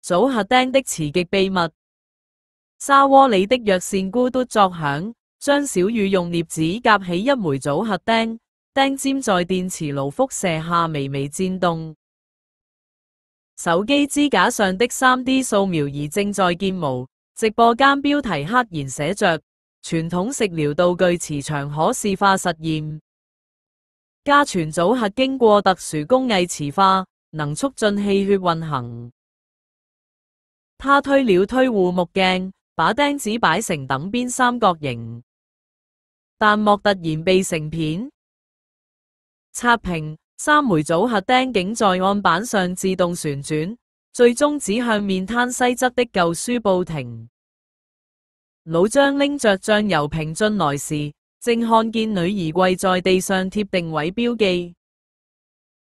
組合釘的詞極秘密。沙窩裏的藥線咕嘟作響，張小雨用鑷子夾起一枚組合釘，釘尖在電磁爐輻射下微微顫動。手機支架上的 3D 掃描儀正在建模，直播間標題黑言寫着：傳統食療道具磁場可視化實驗。家傳組合經過特殊工藝磁化，能促進氣血運行。他推了推護目鏡，把釘子擺成等邊三角形。彈幕突然被成片。刷屏，3枚組合釘竟在案板上自動旋轉，最終指向面攤西側的舊書報亭。老張拎着醬油瓶進來時，正看見女兒跪在地上貼定位標記。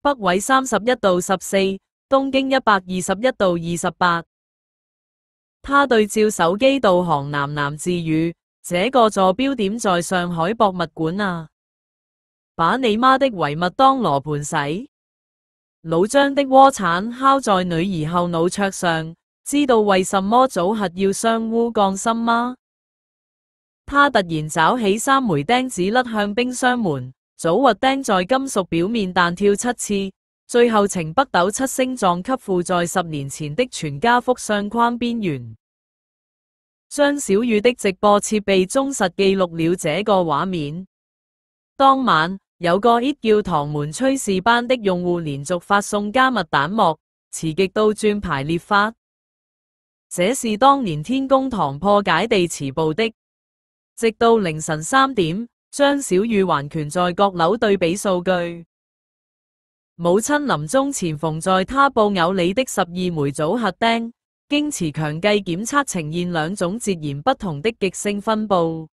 北緯31度14，東經121度28。他對照手機導航喃喃自語：這個坐標點在上海博物館啊！把你媽的維密當羅盤使。老張的鍋鏟敲在女兒後腦桌上，知道為什麼組合要雙鎢鋼芯嗎？他突然找起3枚釘子甩向冰箱門，組合釘在金屬表面彈跳7次，最後呈北斗七星狀給附在10年前的全家福相框邊緣。張小雨的直播設備忠實記錄了這個畫面。當晚，有個 it 叫唐門炊事班的用戶連續發送加密彈幕，詞極倒轉排列法。這是當年天宮堂破解地磁部的。直到凌晨3點，張小雨還權在閣樓對比數據。母親臨終前縫在他布偶裏的12枚組合釘，經磁強計檢測呈現2種截然不同的極性分布。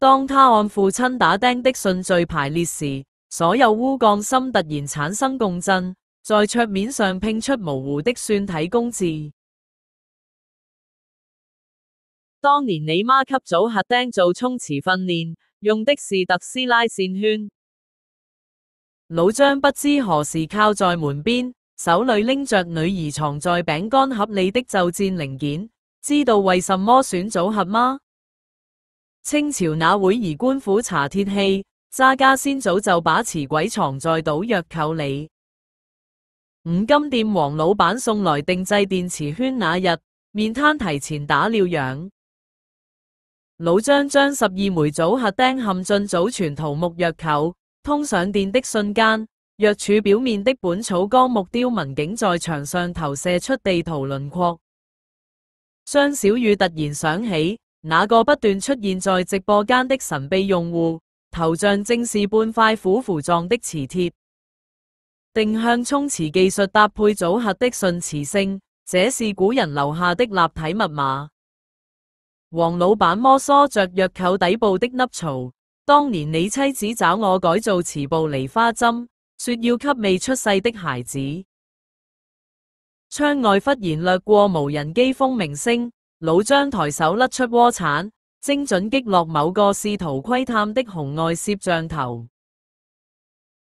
當他按父親打釘的順序排列時，所有鎢鋼芯突然產生共振，在桌面上拼出模糊的算體公字。當年你媽給組合釘做沖磁訓練，用的是特斯拉線圈。老張不知何時靠在門邊，手裏拎着女兒藏在餅乾盒裏的就戰零件，知道為什麼選組合嗎？清朝那會兒官府查鐵器，揸家先早就把磁軌藏在賭藥扣裏。五金店黃老闆送來定製電磁圈那日，面攤提前打了烊。老張將12枚組合釘嵌進祖傳桃木藥扣，通上電的瞬間，藥柱表面的本草綱目雕紋竟在牆上投射出地圖輪廓。張小雨突然想起，那個不斷出現在直播間的神秘用戶，頭像正是半塊虎符狀的磁鐵。定向沖磁技術搭配組合的順磁性，這是古人留下的立體密碼。黃老闆摩挲着藥扣底部的凹槽，當年你妻子找我改造磁布梨花針，說要給未出世的孩子。窗外忽然掠過無人機風鳴聲，老張抬手甩出鍋鏟，精準擊落某個試圖窺探的紅外攝像頭。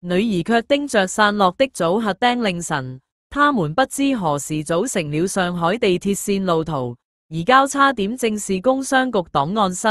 女兒卻盯着散落的組合釘令神，他們不知何時組成了上海地鐵線路圖。而交叉點正是工商局檔案室。